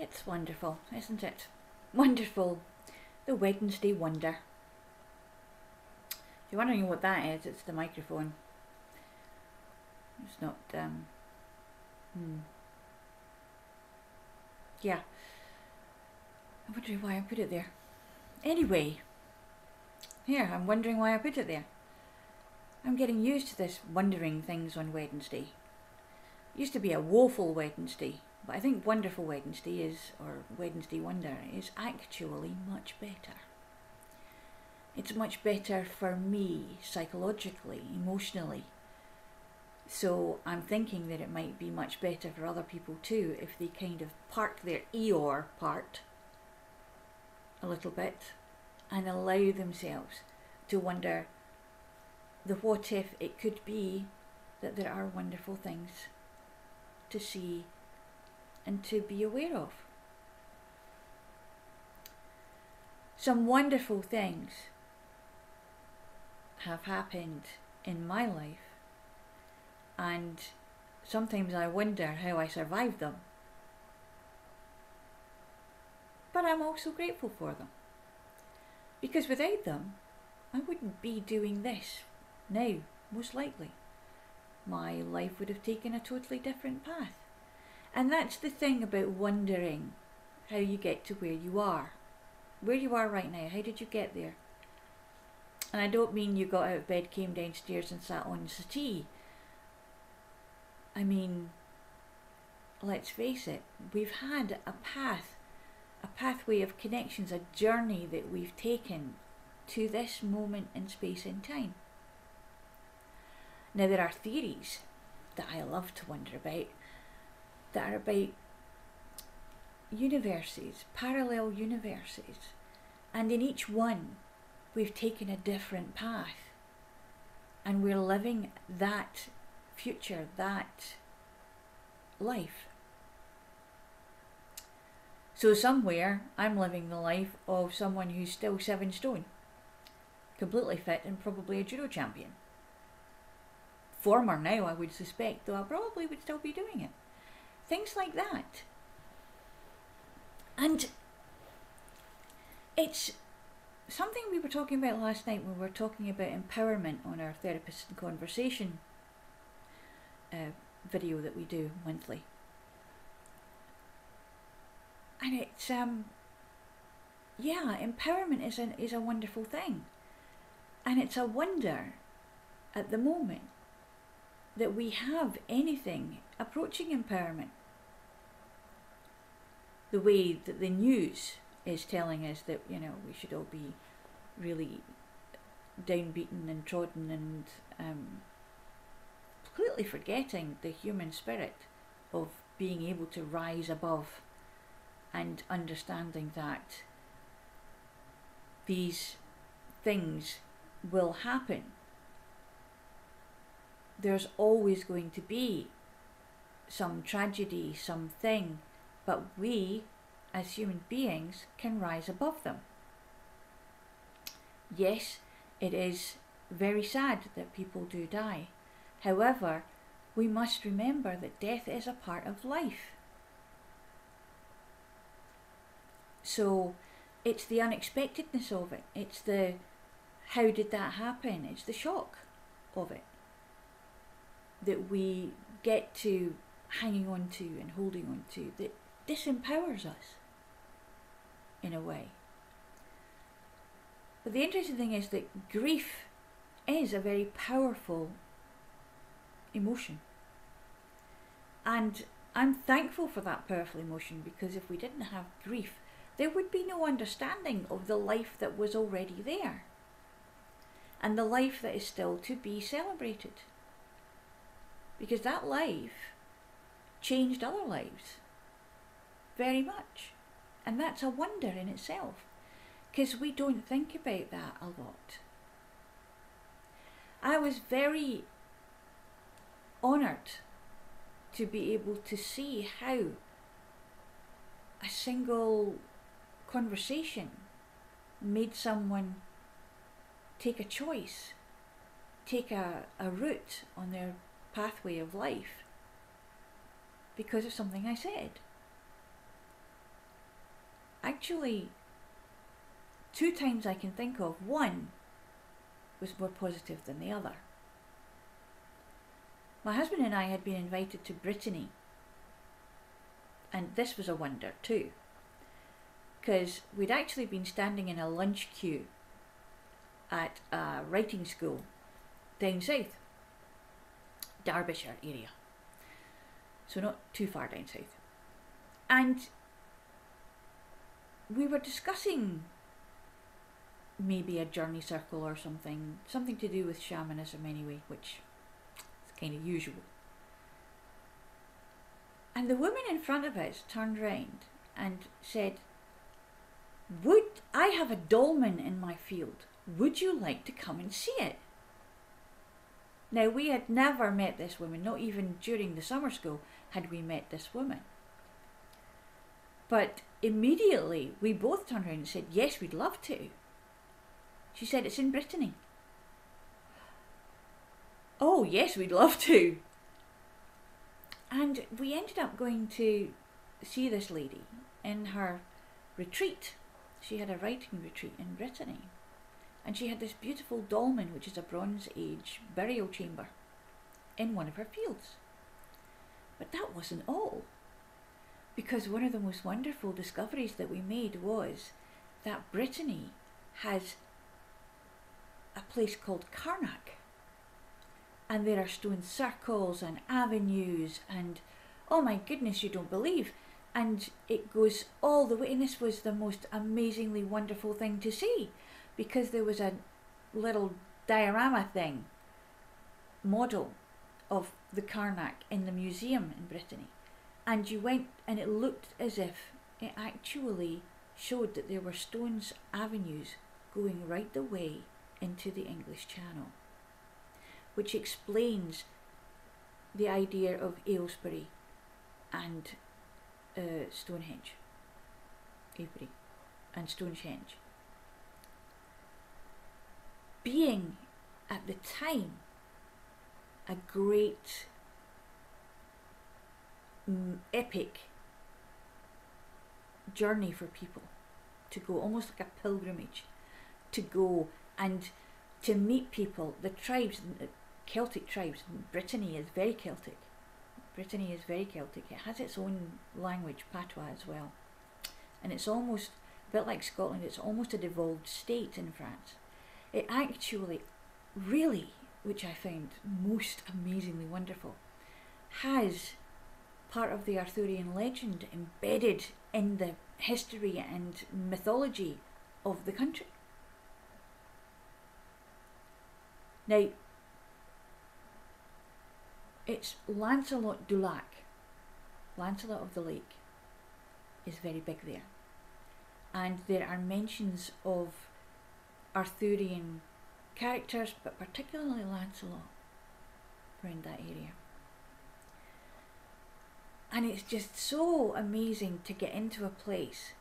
It's wonderful, isn't it? Wonderful. The Wednesday Wonder. If you're wondering what that is, it's the microphone. It's not, yeah. I'm wondering why I put it there. Anyway, here, I'm wondering why I put it there. I'm getting used to this wondering things on Wednesday. It used to be a woeful Wednesday, but I think Wonderful Wednesday is, or Wednesday Wonder, is actually much better. It's much better for me, psychologically, emotionally. So I'm thinking that it might be much better for other people too, if they kind of park their Eeyore part a little bit and allow themselves to wonder the what if it could be that there are wonderful things to see and to be aware of. Some wonderful things have happened in my life, and sometimes I wonder how I survived them. But I'm also grateful for them, because without them I wouldn't be doing this now, most likely. My life would have taken a totally different path. And that's the thing about wondering how you get to where you are. Where you are right now, how did you get there? And I don't mean you got out of bed, came downstairs and sat on the settee. I mean, let's face it, we've had a path, a pathway of connections, a journey that we've taken to this moment in space and time. Now, there are theories that I love to wonder about that are about universes, parallel universes, and in each one we've taken a different path and we're living that future, that life. So somewhere I'm living the life of someone who's still 7 stone, completely fit and probably a judo champion. Former now, I would suspect, though I probably would still be doing it. Things like that. And it's something we were talking about last night when we were talking about empowerment on our Therapist in Conversation video that we do monthly. And it's, yeah, empowerment is a wonderful thing. And it's a wonder at the moment that we have anything approaching empowerment. The way that the news is telling us that, you know, we should all be really downbeaten and trodden and completely forgetting the human spirit of being able to rise above and understanding that these things will happen. There's always going to be some tragedy, something, but we as human beings can rise above them. Yes, it is very sad that people do die. However, we must remember that death is a part of life. So it's the unexpectedness of it. It's the how did that happen? It's the shock of it that we get to hanging on to and holding on to, that disempowers us in a way. But the interesting thing is that grief is a very powerful emotion. And I'm thankful for that powerful emotion, because if we didn't have grief, there would be no understanding of the life that was already there and the life that is still to be celebrated. Because that life changed other lives very much. And that's a wonder in itself, because we don't think about that a lot. I was very honoured to be able to see how a single conversation made someone take a choice, take a route on their pathway of life because of something I said. actually, 2 times I can think of, one was more positive than the other. My husband and I had been invited to Brittany, and this was a wonder too, because we'd actually been standing in a lunch queue at a writing school down south, Derbyshire area, so not too far down south, and we were discussing maybe a journey circle or something to do with shamanism anyway, which is kind of usual. And the woman in front of us turned round and said, I have a dolmen in my field. Would you like to come and see it? Now, we had never met this woman, not even during the summer school had we met this woman. But immediately we both turned around and said, yes, we'd love to. She said, it's in Brittany. Oh, yes, we'd love to. And we ended up going to see this lady in her retreat. She had a writing retreat in Brittany. And she had this beautiful dolmen, which is a Bronze Age burial chamber, in one of her fields. But that wasn't all. Because one of the most wonderful discoveries that we made was that Brittany has a place called Karnak. And there are stone circles and avenues and, oh my goodness, you don't believe. And it goes all the way, and this was the most amazingly wonderful thing to see, because there was a little diorama thing, model of the Karnak in the museum in Brittany. And you went and it looked as if it actually showed that there were stones avenues going right the way into the English Channel, which explains the idea of Aylesbury and Stonehenge, Avebury and Stonehenge being at the time a great epic journey for people to go, almost like a pilgrimage, to go and to meet people. The tribes, Celtic tribes, Brittany is very Celtic. Brittany is very Celtic. It has its own language, patois, as well. And it's almost a bit like Scotland, it's almost a devolved state in France. It actually, really, which I found most amazingly wonderful, has part of the Arthurian legend embedded in the history and mythology of the country. Now, it's Lancelot du Lac, Lancelot of the Lake, is very big there. And there are mentions of Arthurian characters, but particularly Lancelot, around that area. And it's just so amazing to get into a place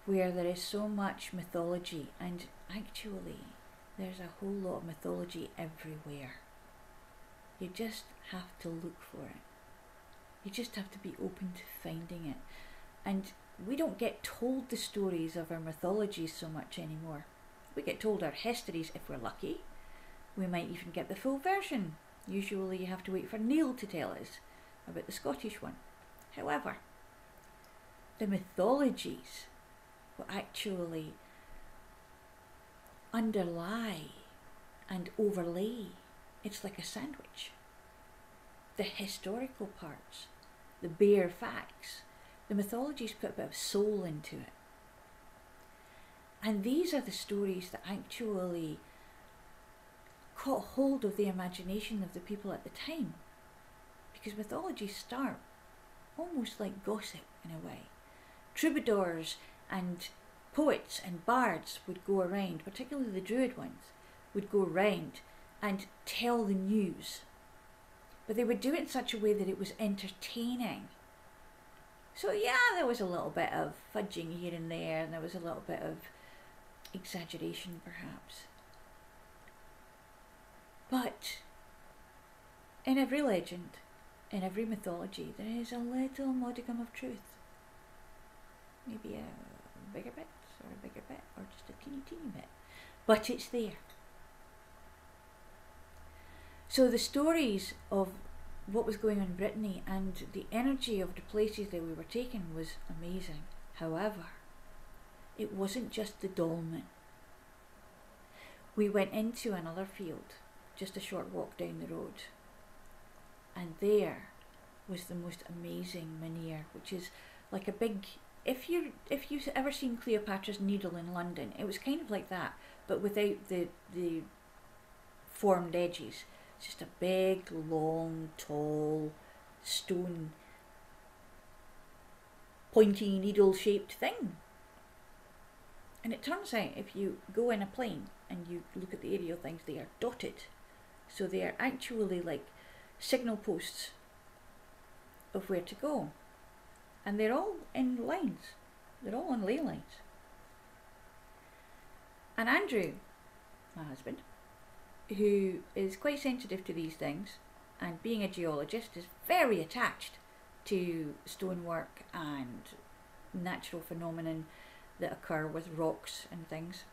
where there is so much mythology, and actually there's a whole lot of mythology everywhere. You just have to look for it. You just have to be open to finding it. And we don't get told the stories of our mythologies so much anymore. We get told our histories if we're lucky. We might even get the full version. Usually you have to wait for Neil to tell us about the Scottish one. However, the mythologies will actually underlie and overlay. It's like a sandwich. The historical parts, the bare facts, the mythologies put a bit of soul into it. And these are the stories that actually caught hold of the imagination of the people at the time. Because mythologies start almost like gossip in a way. Troubadours and poets and bards would go around, particularly the Druid ones, would go around and tell the news. But they would do it in such a way that it was entertaining. So yeah, there was a little bit of fudging here and there, and there was a little bit of exaggeration perhaps. But in every legend, in every mythology, there is a little modicum of truth. Maybe a but it's there. So the stories of what was going on in Brittany and the energy of the places that we were taking was amazing. However, it wasn't just the dolmen. We went into another field, just a short walk down the road, and there was the most amazing menhir, which is like a big, if you've ever seen Cleopatra's Needle in London, it was kind of like that, but without the formed edges. It's just a big, long, tall, stone, pointy, needle-shaped thing. And it turns out if you go in a plane and you look at the aerial things, they are dotted. So they are actually like signal posts of where to go. And they're all in lines. They're all on ley lines. And Andrew, my husband, who is quite sensitive to these things, and being a geologist is very attached to stonework and natural phenomenon that occur with rocks and things.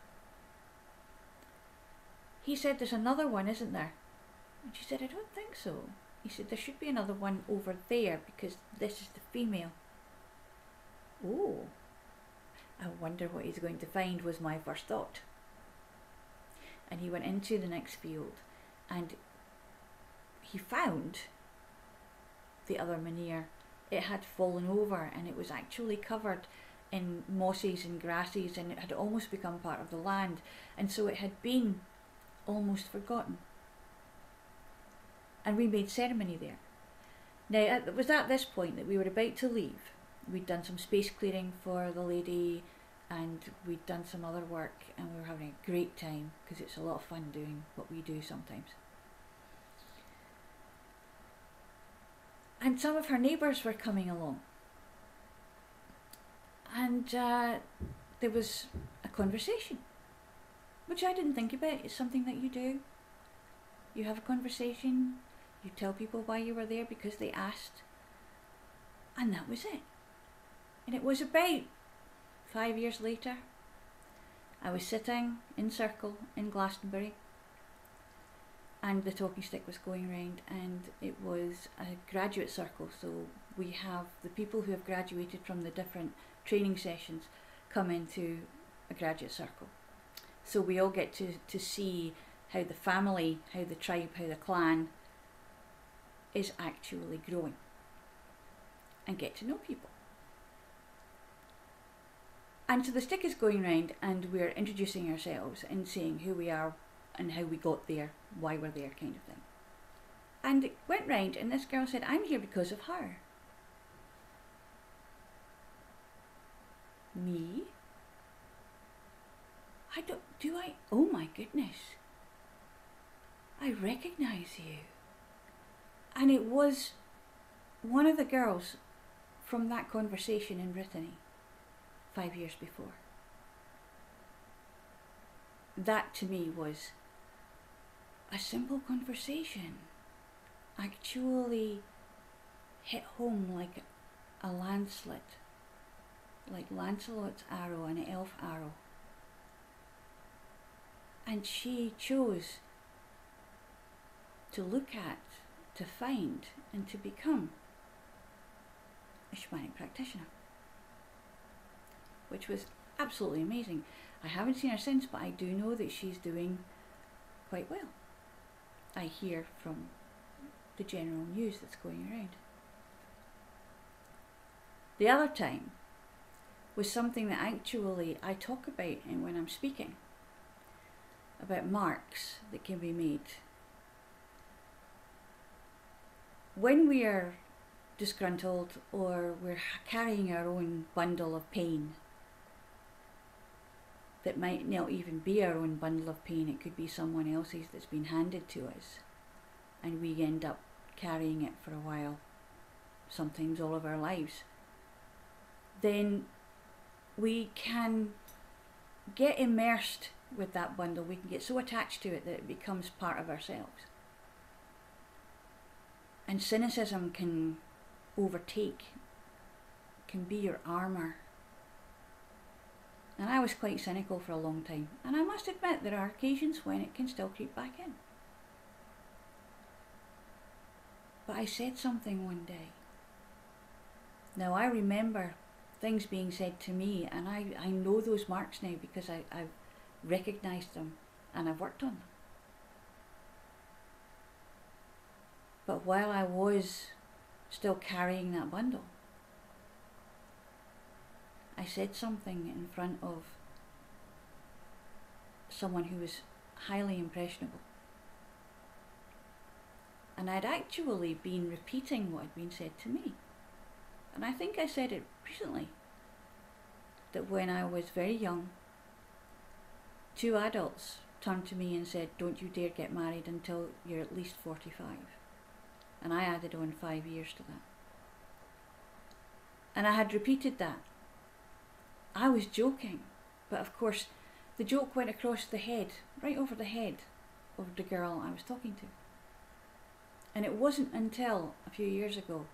He said, there's another one, isn't there? And she said, I don't think so. He said, there should be another one over there because this is the female. Oh, I wonder what he's going to find, was my first thought. And he went into the next field and he found the other menhir. It had fallen over and it was actually covered in mosses and grasses, and it had almost become part of the land, and so it had been almost forgotten. And we made ceremony there. Now it was at this point that we were about to leave. We'd done some space clearing for the lady and we'd done some other work, and we were having a great time because it's a lot of fun doing what we do sometimes. And some of her neighbours were coming along. And there was a conversation, which I didn't think about. It's something that you do. You have a conversation, you tell people why you were there because they asked, and that was it. And it was about 5 years later. I was sitting in circle in Glastonbury, and the talking stick was going round, and it was a graduate circle. So we have the people who have graduated from the different training sessions come into a graduate circle. So we all get to see how the family, how the tribe, how the clan is actually growing, and get to know people. And so the stick is going round and we're introducing ourselves and saying who we are and how we got there, why we're there, kind of thing. And it went round and this girl said, I'm here because of her. Me? Oh my goodness. I recognise you. And it was one of the girls from that conversation in Brittany 5 years before. That to me was a simple conversation. Actually hit home like a lancelet, like Lancelot's arrow, an elf arrow. And she chose to look at, to find, and to become a shamanic practitioner, which was absolutely amazing. I haven't seen her since, but I do know that she's doing quite well. I hear from the general news that's going around. The other time was something that actually I talk about when I'm speaking, about marks that can be made. When we are disgruntled or we're carrying our own bundle of pain, that might not even be our own bundle of pain, it could be someone else's that's been handed to us, and we end up carrying it for a while, sometimes all of our lives, then we can get immersed with that bundle. We can get so attached to it that it becomes part of ourselves. And cynicism can overtake, can be your armour. And I was quite cynical for a long time. And I must admit there are occasions when it can still creep back in. But I said something one day. Now I remember things being said to me, and I know those marks now because I've recognised them and I've worked on them. But while I was still carrying that bundle, I said something in front of someone who was highly impressionable. And I'd actually been repeating what had been said to me. And I think I said it recently, that when I was very young, 2 adults turned to me and said, don't you dare get married until you're at least 45. And I added on 5 years to that. And I had repeated that. I was joking, but of course the joke went across the head, right over the head of the girl I was talking to. And it wasn't until a few years ago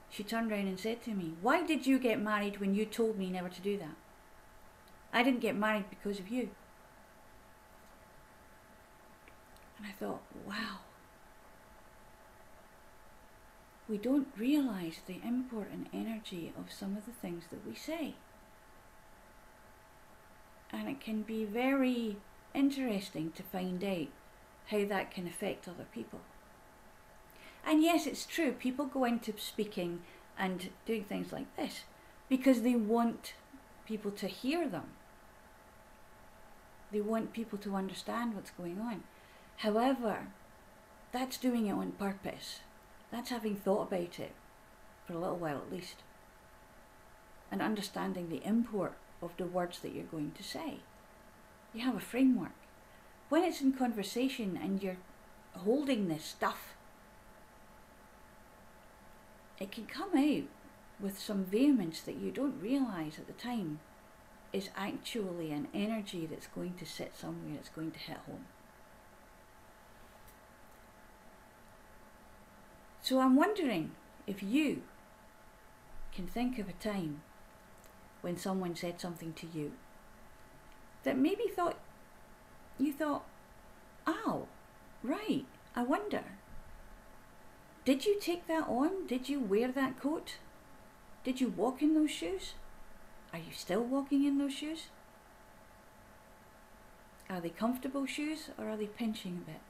she turned around and said to me, why did you get married when you told me never to do that? I didn't get married because of you. And I thought, wow. We don't realise the import and energy of some of the things that we say. And it can be very interesting to find out how that can affect other people. And yes, it's true, people go into speaking and doing things like this because they want people to hear them. They want people to understand what's going on. However, that's doing it on purpose. That's having thought about it for a little while at least. And understanding the import of the words that you're going to say. You have a framework. When it's in conversation and you're holding this stuff, it can come out with some vehemence that you don't realise at the time is actually an energy that's going to sit somewhere, it's going to hit home. So I'm wondering if you can think of a time when someone said something to you that maybe you thought, oh, right, I wonder. Did you take that on? Did you wear that coat? Did you walk in those shoes? Are you still walking in those shoes? Are they comfortable shoes or are they pinching a bit?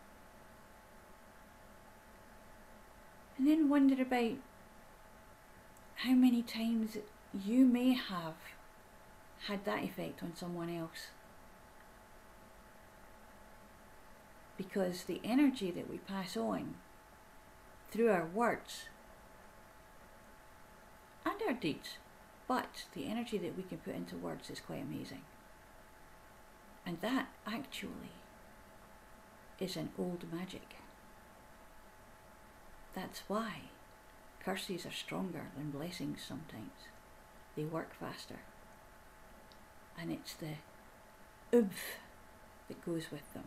And then wonder about how many times you may have had that effect on someone else. Because the energy that we pass on through our words and our deeds, but the energy that we can put into words is quite amazing. And that actually is an old magic. That's why curses are stronger than blessings sometimes. They work faster. And it's the oomph that goes with them.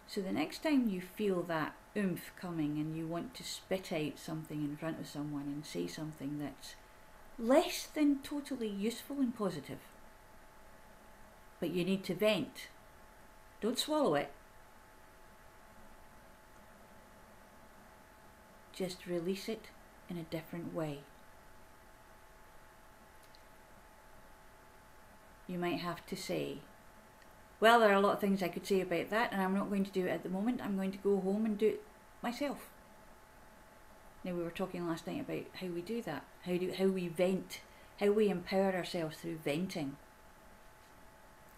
So the next time you feel that oomph coming and you want to spit out something in front of someone and say something that's less than totally useful and positive, but you need to vent, don't swallow it. Just release it in a different way. You might have to say, well, there are a lot of things I could say about that and I'm not going to do it at the moment. I'm going to go home and do it myself. Now, we were talking last night about how we do that, how we vent, how we empower ourselves through venting.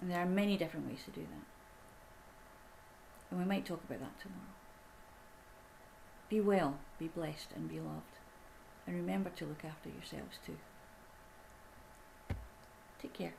And there are many different ways to do that. And we might talk about that tomorrow. Be well, be blessed and be loved. And remember to look after yourselves too. Take care.